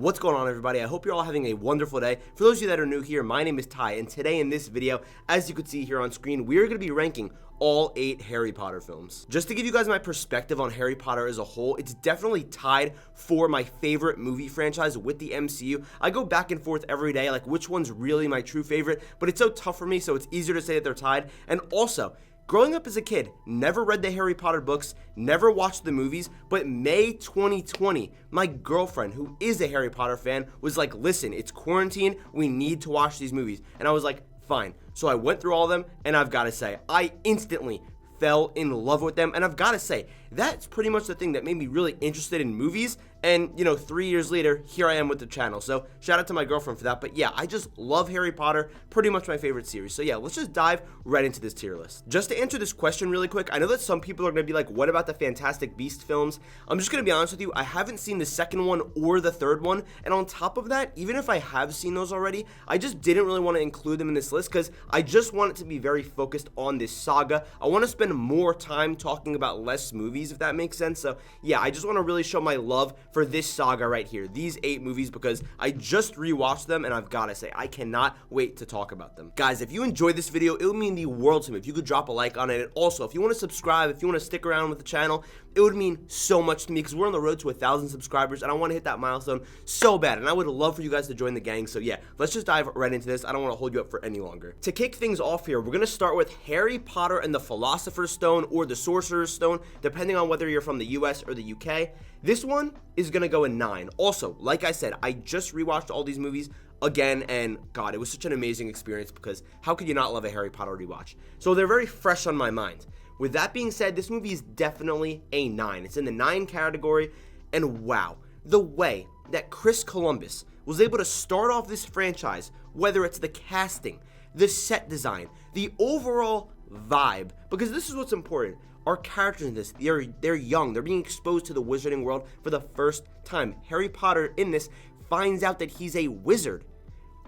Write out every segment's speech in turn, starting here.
What's going on, everybody? I hope you're all having a wonderful day. For those of you that are new here, my name is Ty, and today in this video, as you can see here on screen, we're going to be ranking all 8 Harry Potter films. Just to give you guys my perspective on Harry Potter as a whole, it's definitely tied for my favorite movie franchise with the MCU. I go back and forth every day, like which one's really my true favorite, but it's so tough for me, so it's easier to say that they're tied. And also, growing up as a kid, never read the Harry Potter books, never watched the movies, but May 2020, my girlfriend, who is a Harry Potter fan, was like, listen, it's quarantine, we need to watch these movies. And I was like, fine. So I went through all of them, and I've got to say, I instantly fell in love with them. And I've got to say, that's pretty much the thing that made me really interested in movies. And, 3 years later, here I am with the channel. So shout out to my girlfriend for that. But yeah, I just love Harry Potter, pretty much my favorite series. So yeah, let's just dive right into this tier list. Just to answer this question really quick, I know that some people are going to be like, what about the Fantastic Beasts films? I'm just going to be honest with you, I haven't seen the second one or the third one. And on top of that, even if I have seen those already, I just didn't really want to include them in this list because I just want it to be very focused on this saga. I want to spend more time talking about less movies, if that makes sense. So yeah, I just want to really show my love for this saga right here, these 8 movies, because I just rewatched them and I've got to say, I cannot wait to talk about them. Guys, if you enjoyed this video, it would mean the world to me if you could drop a like on it. And also, if you want to subscribe, if you want to stick around with the channel, it would mean so much to me because we're on the road to 1,000 subscribers and I want to hit that milestone so bad. And I would love for you guys to join the gang. So yeah, let's just dive right into this. I don't want to hold you up for any longer. To kick things off here, we're going to start with Harry Potter and the Philosopher's Stone or the Sorcerer's Stone, depending on whether you're from the US or the UK. This one is going to go in 9. Also, like I said, I just rewatched all these movies again, and God, it was such an amazing experience because how could you not love a Harry Potter rewatch? So they're very fresh on my mind. With that being said, this movie is definitely a 9. It's in the 9 category, and wow, the way that Chris Columbus was able to start off this franchise, whether it's the casting, the set design, the overall vibe, because this is what's important. Our characters in this, they're young, they're being exposed to the wizarding world for the first time. Harry Potter in this finds out that he's a wizard,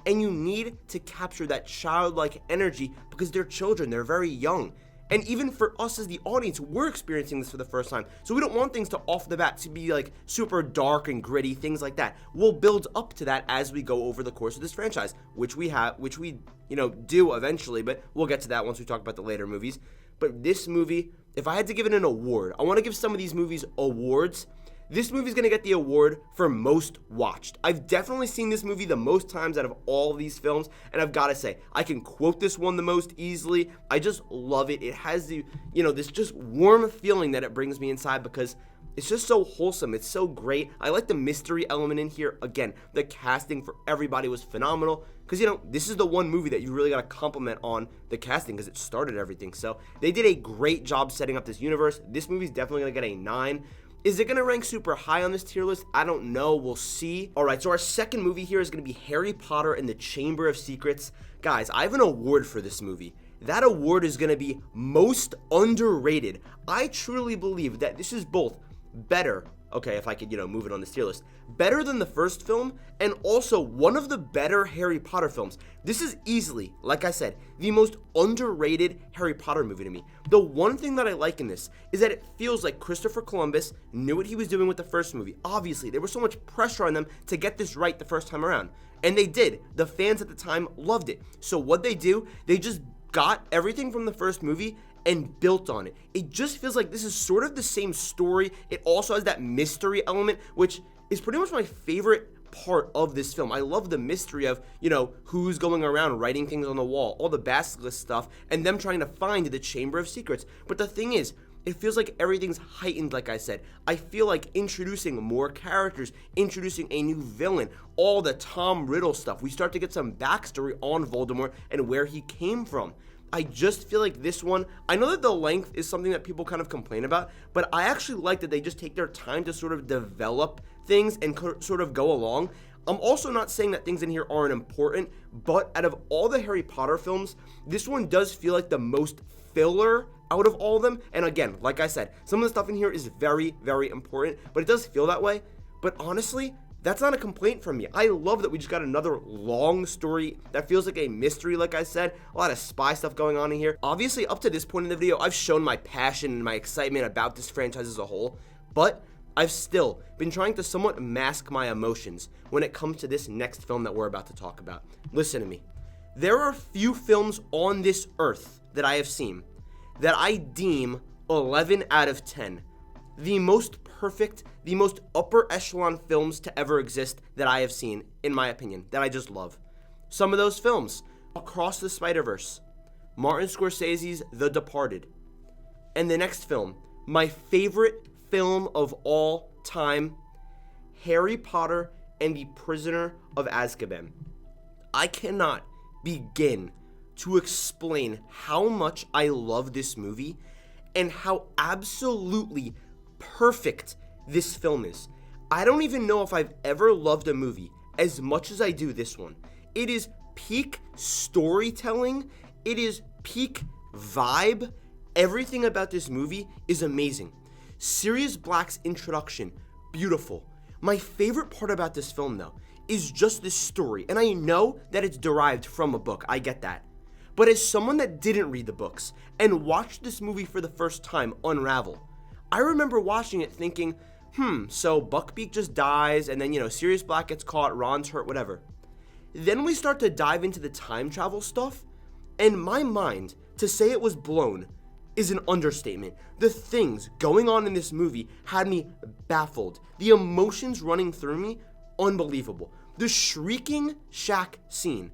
and you need to capture that childlike energy because they're children, they're very young. And even for us as the audience, we're experiencing this for the first time. So we don't want things to off the bat to be like super dark and gritty, things like that. We'll build up to that as we go over the course of this franchise, which we do eventually, but we'll get to that once we talk about the later movies. But this movie, if I had to give it an award, I want to give some of these movies awards. This movie's going to get the award for most watched. I've definitely seen this movie the most times out of all of these films, and I've got to say, I can quote this one the most easily. I just love it. It has the, this just warm feeling that it brings me inside because it's just so wholesome. It's so great. I like the mystery element in here. Again, the casting for everybody was phenomenal because, this is the one movie that you really got to compliment on the casting because it started everything. So they did a great job setting up this universe. This movie's definitely going to get a 9. Is it going to rank super high on this tier list? I don't know. We'll see. All right, so our second movie here is going to be Harry Potter and the Chamber of Secrets. Guys, I have an award for this movie. That award is going to be most underrated. I truly believe that this is both better, okay, if I could, move it on this tier list, better than the first film, and also one of the better Harry Potter films. This is easily, like I said, the most underrated Harry Potter movie to me. The one thing that I like in this is that it feels like Christopher Columbus knew what he was doing with the first movie. Obviously, there was so much pressure on them to get this right the first time around, and they did. The fans at the time loved it. So what they do, they just got everything from the first movie and built on it. It just feels like this is sort of the same story. It also has that mystery element, which is pretty much my favorite part of this film. I love the mystery of, who's going around writing things on the wall, all the basilisk stuff, and them trying to find the Chamber of Secrets. But the thing is, it feels like everything's heightened, like I said. I feel like introducing more characters, introducing a new villain, all the Tom Riddle stuff. We start to get some backstory on Voldemort and where he came from. I just feel like this one, I know that the length is something that people kind of complain about, but I actually like that they just take their time to sort of develop things and sort of go along. I'm also not saying that things in here aren't important, but out of all the Harry Potter films, this one does feel like the most filler out of all of them. And again, like I said, some of the stuff in here is very, very important, but it does feel that way. But honestly, that's not a complaint from me. I love that we just got another long story that feels like a mystery, like I said. A lot of spy stuff going on in here. Obviously, up to this point in the video, I've shown my passion and my excitement about this franchise as a whole. But I've still been trying to somewhat mask my emotions when it comes to this next film that we're about to talk about. Listen to me. There are few films on this earth that I have seen that I deem 11 out of 10. The most perfect, the most upper echelon films to ever exist that I have seen, in my opinion, that I just love. Some of those films: Across the Spider-Verse, Martin Scorsese's The Departed, and the next film, my favorite film of all time, Harry Potter and the Prisoner of Azkaban. I cannot begin to explain how much I love this movie and how absolutely perfect this film is. I don't even know if I've ever loved a movie as much as I do this one. It is peak storytelling. It is peak vibe. Everything about this movie is amazing. Sirius Black's introduction, beautiful. My favorite part about this film, though, is just this story. And I know that it's derived from a book. I get that. But as someone that didn't read the books and watched this movie for the first time unravel, I remember watching it thinking, so Buckbeak just dies, and then, Sirius Black gets caught, Ron's hurt, whatever. Then we start to dive into the time travel stuff, and my mind, to say it was blown, is an understatement. The things going on in this movie had me baffled. The emotions running through me, unbelievable. The Shrieking Shack scene,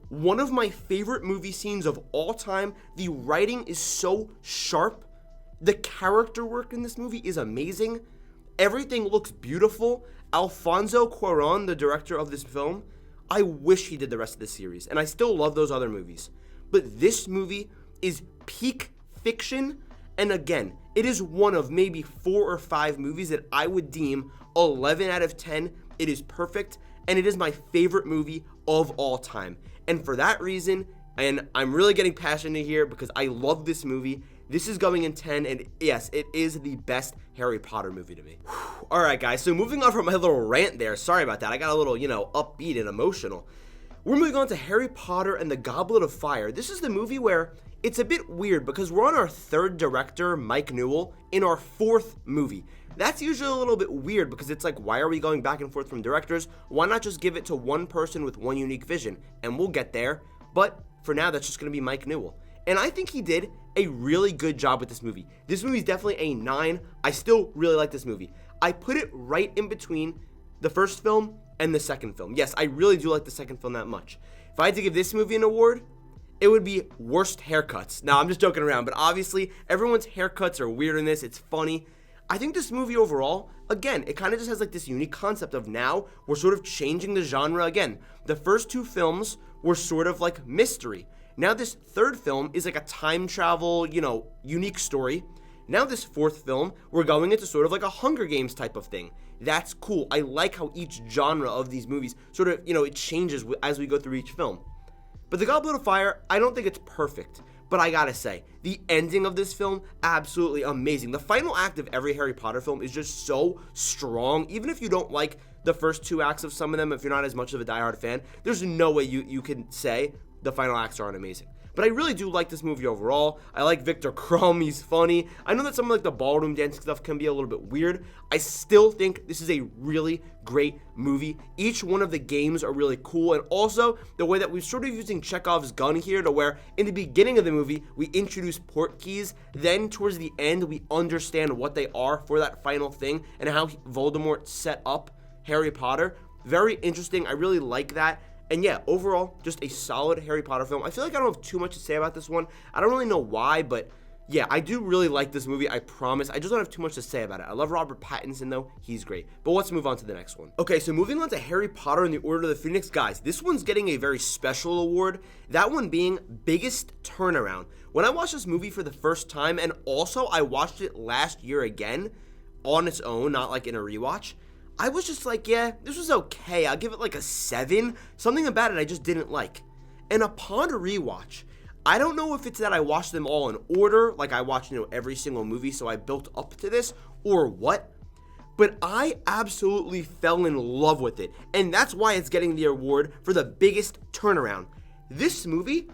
one of my favorite movie scenes of all time. The writing is so sharp. The character work in this movie is amazing. Everything looks beautiful. Alfonso Cuarón, the director of this film, I wish he did the rest of the series, and I still love those other movies. But this movie is peak fiction, and again, it is one of maybe 4 or 5 movies that I would deem 11 out of 10. It is perfect, and it is my favorite movie of all time. And for that reason, and I'm really getting passionate here because I love this movie, this is going in 10, and yes, it is the best Harry Potter movie to me. Alright guys, so moving on from my little rant there, sorry about that, I got a little, upbeat and emotional. We're moving on to Harry Potter and the Goblet of Fire. This is the movie where it's a bit weird because we're on our 3rd director, Mike Newell, in our 4th movie. That's usually a little bit weird because it's like, why are we going back and forth from directors? Why not just give it to one person with one unique vision? And we'll get there, but for now, that's just going to be Mike Newell. And I think he did a really good job with this movie. This movie is definitely a 9. I still really like this movie. I put it right in between the first film and the second film. Yes, I really do like the second film that much. If I had to give this movie an award, it would be worst haircuts. Now, I'm just joking around, but obviously, everyone's haircuts are weird in this. It's funny. I think this movie overall, again, it kind of just has like this unique concept of now we're sort of changing the genre again. The first 2 films were sort of like mystery. Now this 3rd film is like a time travel, unique story. Now this 4th film, we're going into sort of like a Hunger Games type of thing. That's cool. I like how each genre of these movies sort of, it changes as we go through each film. But the Goblet of Fire, I don't think it's perfect. But I gotta say, the ending of this film, absolutely amazing. The final act of every Harry Potter film is just so strong. Even if you don't like the first 2 acts of some of them, if you're not as much of a diehard fan, there's no way you can say the final acts aren't amazing. But I really do like this movie overall. I like Victor Crumb, he's funny. I know that some of like the ballroom dancing stuff can be a little bit weird. I still think this is a really great movie. Each one of the games are really cool, and also the way that we're sort of using Chekhov's gun here, to where in the beginning of the movie we introduce port keys, then towards the end we understand what they are for that final thing and how Voldemort set up Harry Potter. Very interesting. I really like that. And yeah, overall, just a solid Harry Potter film. I feel like I don't have too much to say about this one. I don't really know why, but yeah, I do really like this movie, I promise. I just don't have too much to say about it. I love Robert Pattinson, though. He's great. But let's move on to the next one. Okay, so moving on to Harry Potter and the Order of the Phoenix. Guys, this one's getting a very special award. That one being Biggest Turnaround. When I watched this movie for the first time, and also I watched it last year again on its own, not like in a rewatch, I was just like, yeah, this was okay. I'll give it like a 7. Something about it I just didn't like. And upon a rewatch, I don't know if it's that I watched them all in order, like I watched, every single movie, so I built up to this, or what, but I absolutely fell in love with it. And that's why it's getting the award for the biggest turnaround. This movie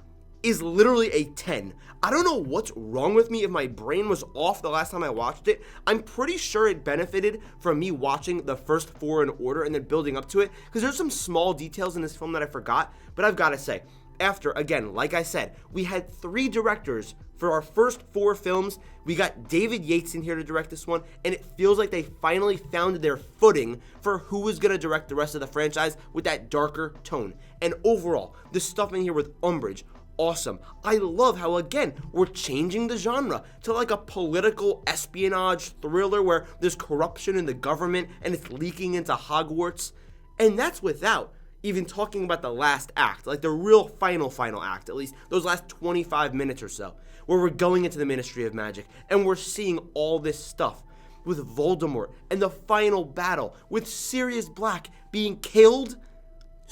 is literally a 10. I don't know what's wrong with me, if my brain was off the last time I watched it. I'm pretty sure it benefited from me watching the first 4 in order and then building up to it, because there's some small details in this film that I forgot, but I've got to say, after, again, like I said, we had 3 directors for our first 4 films. We got David Yates in here to direct this one, and it feels like they finally found their footing for who was going to direct the rest of the franchise with that darker tone. And overall, the stuff in here with Umbridge, awesome. I love how, again, we're changing the genre to like a political espionage thriller where there's corruption in the government and it's leaking into Hogwarts. And that's without even talking about the last act, like the real final act, at least those last 25 minutes or so, where we're going into the Ministry of Magic and we're seeing all this stuff with Voldemort and the final battle with Sirius Black being killed.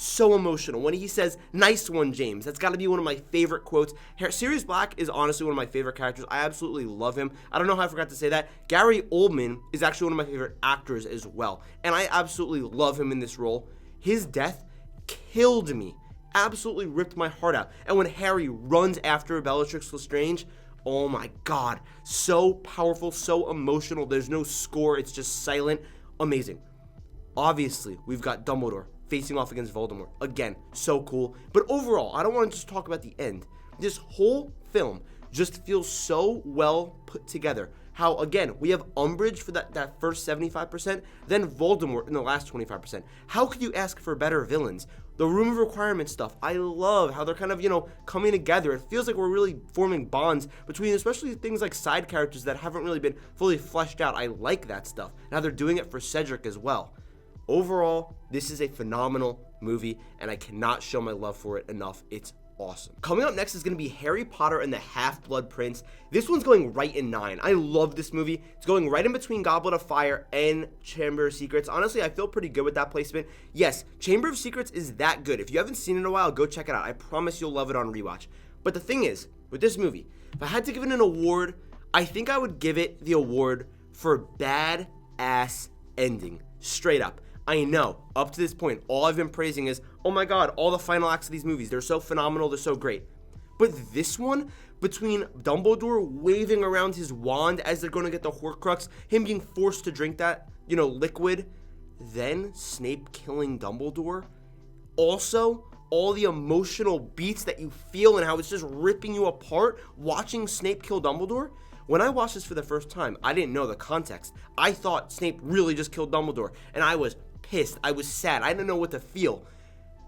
So emotional when he says, "Nice one, James." That's got to be one of my favorite quotes. Sirius Black is honestly one of my favorite characters. I absolutely love him. I don't know how I forgot to say that. Gary Oldman is actually one of my favorite actors as well, and I absolutely love him in this role. His death killed me, absolutely ripped my heart out. And when Harry runs after Bellatrix Lestrange, oh my god, so powerful, so emotional. There's no score, it's just silent. Amazing. Obviously, we've got Dumbledore facing off against Voldemort. Again, so cool. But overall, I don't want to just talk about the end. This whole film just feels so well put together. How, again, we have Umbridge for that first 75%, then Voldemort in the last 25%. How could you ask for better villains? The Room of Requirement stuff, I love how they're kind of, coming together. It feels like we're really forming bonds between, especially things like side characters that haven't really been fully fleshed out. I like that stuff. Now they're doing it for Cedric as well. Overall, this is a phenomenal movie, and I cannot show my love for it enough. It's awesome. Coming up next is going to be Harry Potter and the Half-Blood Prince. This one's going right in 9. I love this movie. It's going right in between Goblet of Fire and Chamber of Secrets. Honestly, I feel pretty good with that placement. Yes, Chamber of Secrets is that good. If you haven't seen it in a while, go check it out. I promise you'll love it on rewatch. But the thing is, with this movie, if I had to give it an award, I think I would give it the award for bad-ass ending. Straight up. I know, up to this point, all I've been praising is, oh my god, all the final acts of these movies, they're so phenomenal, they're so great. But this one, between Dumbledore waving around his wand as they're going to get the Horcrux, him being forced to drink that, liquid, then Snape killing Dumbledore, also, all the emotional beats that you feel and how it's just ripping you apart watching Snape kill Dumbledore. When I watched this for the first time, I didn't know the context. I thought Snape really just killed Dumbledore, and I was pissed. I was sad. I didn't know what to feel.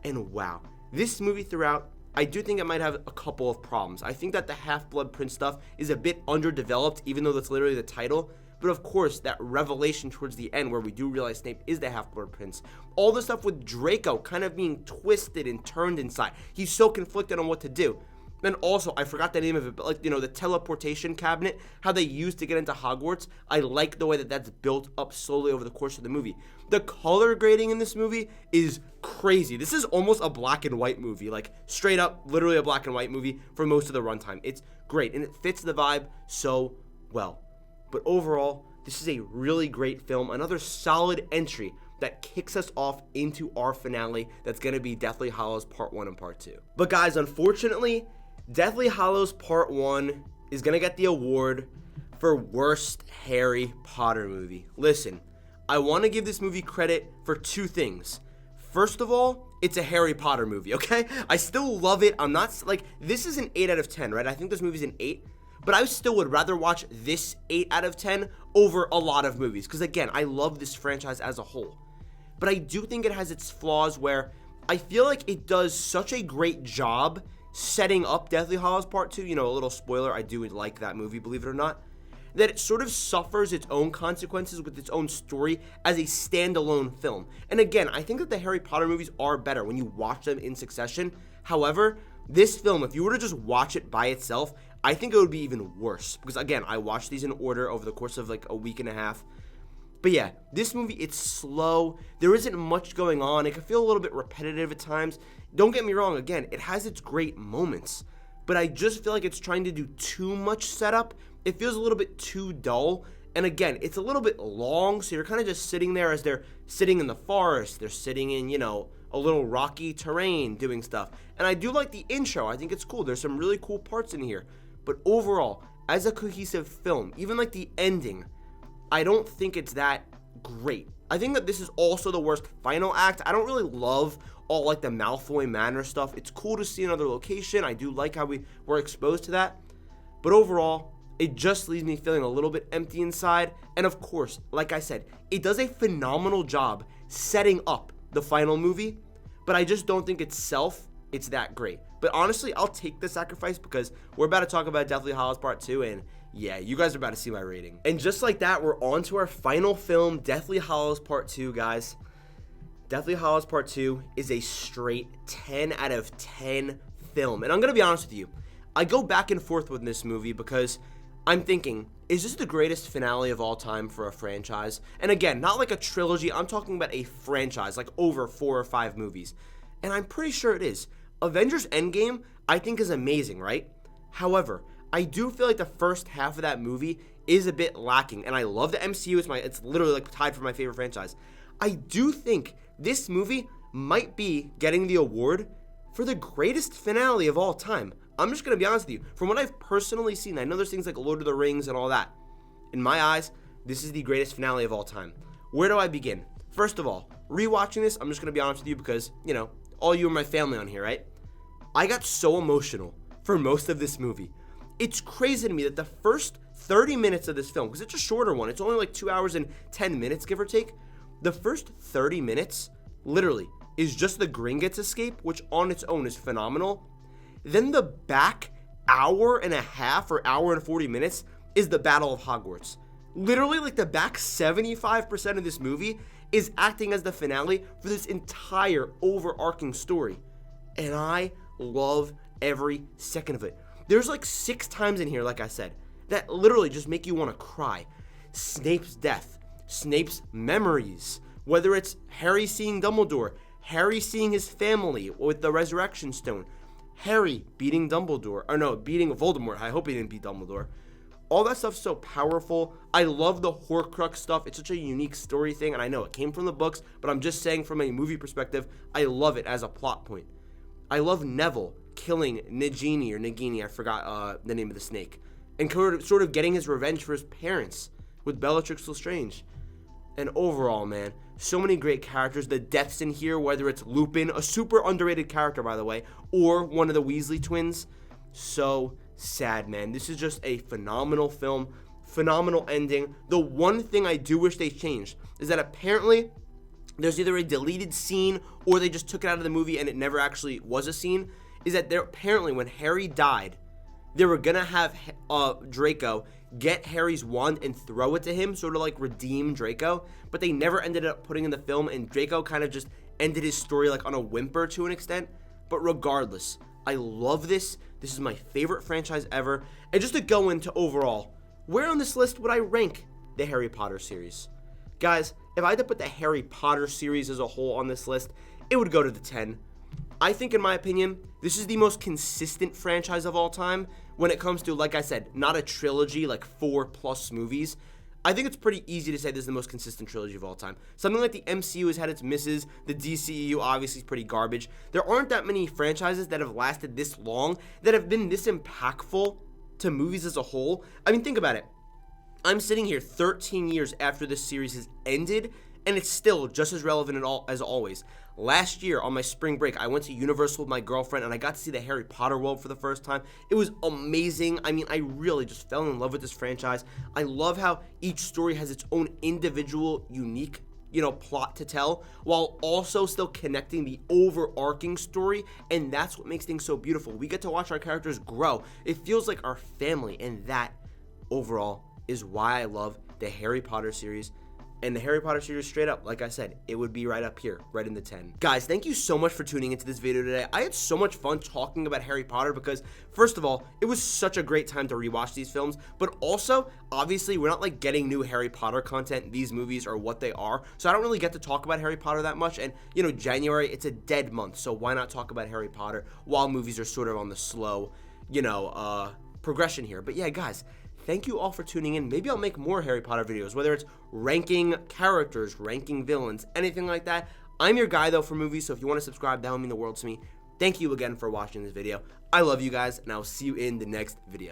And wow, this movie throughout, I do think it might have a couple of problems. I think that the Half-Blood Prince stuff is a bit underdeveloped, even though that's literally the title. But of course, that revelation towards the end where we do realize Snape is the Half-Blood Prince. All the stuff with Draco kind of being twisted and turned inside. He's so conflicted on what to do. Then also, I forgot the name of it, but the teleportation cabinet, how they used to get into Hogwarts, I like the way that that's built up slowly over the course of the movie. The color grading in this movie is crazy. This is almost a black and white movie, like straight up, literally a black and white movie for most of the runtime. It's great, and it fits the vibe so well. But overall, this is a really great film, another solid entry that kicks us off into our finale that's going to be Deathly Hallows Part 1 and Part 2. But guys, unfortunately, Deathly Hallows Part 1 is going to get the award for Worst Harry Potter Movie. Listen, I want to give this movie credit for 2 things. First of all, it's a Harry Potter movie, okay? I still love it. I'm not, this is an 8 out of 10, right? I think this movie's an 8. But I still would rather watch this 8 out of 10 over a lot of movies. Because again, I love this franchise as a whole. But I do think it has its flaws where I feel like it does such a great job setting up Deathly Hallows Part 2, a little spoiler, I do like that movie, believe it or not, that it sort of suffers its own consequences with its own story as a standalone film. And again, I think that the Harry Potter movies are better when you watch them in succession. However, this film, if you were to just watch it by itself, I think it would be even worse. Because again, I watched these in order over the course of a week and a half. But yeah, this movie, it's slow. There isn't much going on. It can feel a little bit repetitive at times. Don't get me wrong, again, it has its great moments. But I just feel like it's trying to do too much setup. It feels a little bit too dull. And again, it's a little bit long, so you're kind of just sitting there as they're sitting in the forest. They're sitting in, a little rocky terrain doing stuff. And I do like the intro. I think it's cool. There's some really cool parts in here. But overall, as a cohesive film, even like the ending, I don't think it's that great. I think that this is also the worst final act. I don't really love all like the Malfoy Manor stuff. It's cool to see another location. I do like how we were exposed to that. But overall, it just leaves me feeling a little bit empty inside. And of course, like I said, it does a phenomenal job setting up the final movie. But I just don't think itself, it's that great. But honestly, I'll take the sacrifice because we're about to talk about Deathly Hallows Part 2. And yeah, you guys are about to see my rating. And just like that, we're on to our final film, Deathly Hallows Part 2, guys. Deathly Hallows Part 2 is a straight 10 out of 10 film. And I'm going to be honest with you. I go back and forth with this movie because I'm thinking, is this the greatest finale of all time for a franchise? And again, not like a trilogy. I'm talking about a franchise, like over 4 or 5 movies. And I'm pretty sure it is. Avengers Endgame, I think, is amazing, right? However, I do feel like the first half of that movie is a bit lacking. And I love the MCU. It's literally like tied for my favorite franchise. I do think this movie might be getting the award for the greatest finale of all time. I'm just going to be honest with you. From what I've personally seen, I know there's things like Lord of the Rings and all that. In my eyes, this is the greatest finale of all time. Where do I begin? First of all, rewatching this, I'm just going to be honest with you because, you know, all you are my family on here, right? I got so emotional for most of this movie. It's crazy to me that the first 30 minutes of this film, because it's a shorter one, it's only like 2 hours and 10 minutes, give or take. The first 30 minutes, literally, is just the Gringotts escape, which on its own is phenomenal. Then the back hour and a half or hour and 40 minutes is the Battle of Hogwarts. Literally, like the back 75% of this movie is acting as the finale for this entire overarching story. And I love every second of it. There's like 6 times in here, like I said, that literally just make you want to cry. Snape's death, Snape's memories, whether it's Harry seeing Dumbledore, Harry seeing his family with the Resurrection Stone, Harry beating Dumbledore, or no, beating Voldemort. I hope he didn't beat Dumbledore. All that stuff's so powerful. I love the Horcrux stuff. It's such a unique story thing, and I know it came from the books, but I'm just saying from a movie perspective, I love it as a plot point. I love Neville killing Nagini, I forgot the name of the snake, and sort of getting his revenge for his parents with Bellatrix Lestrange. And overall, man, so many great characters. The deaths in here, whether it's Lupin, a super underrated character, by the way, or one of the Weasley twins. So sad, man. This is just a phenomenal film, phenomenal ending. The one thing I do wish they changed is that apparently there's either a deleted scene or they just took it out of the movie and it never actually was a scene, is that there apparently when Harry died, they were going to have Draco get Harry's wand and throw it to him, sort of like redeem Draco, but they never ended up putting in the film, and Draco kind of just ended his story like on a whimper to an extent. But regardless, I love this. This is my favorite franchise ever. And just to go into overall, where on this list would I rank the Harry Potter series? Guys, if I had to put the Harry Potter series as a whole on this list, it would go to the 10. I think, in my opinion, this is the most consistent franchise of all time when it comes to, like I said, not a trilogy, like 4+ movies. I think it's pretty easy to say this is the most consistent trilogy of all time. Something like the MCU has had its misses. The DCEU obviously is pretty garbage. There aren't that many franchises that have lasted this long, that have been this impactful to movies as a whole. I mean, think about it. I'm sitting here 13 years after this series has ended, and it's still just as relevant as always. Last year on my spring break, I went to Universal with my girlfriend and I got to see the Harry Potter world for the first time. It was amazing. I mean, I really just fell in love with this franchise. I love how each story has its own individual, unique, plot to tell, while also still connecting the overarching story, and that's what makes things so beautiful. We get to watch our characters grow. It feels like our family, and that overall is why I love the Harry Potter series. And the Harry Potter series, straight up, like I said, it would be right up here, right in the 10. Guys, thank you so much for tuning into this video today. I had so much fun talking about Harry Potter because, first of all, it was such a great time to rewatch these films, but also, obviously, we're not like getting new Harry Potter content. These movies are what they are, so I don't really get to talk about Harry Potter that much, and, January, it's a dead month, so why not talk about Harry Potter while movies are sort of on the slow, progression here. But yeah, guys, thank you all for tuning in. Maybe I'll make more Harry Potter videos, whether it's ranking characters, ranking villains, anything like that. I'm your guy, though, for movies, so if you want to subscribe, that would mean the world to me. Thank you again for watching this video. I love you guys, and I'll see you in the next video.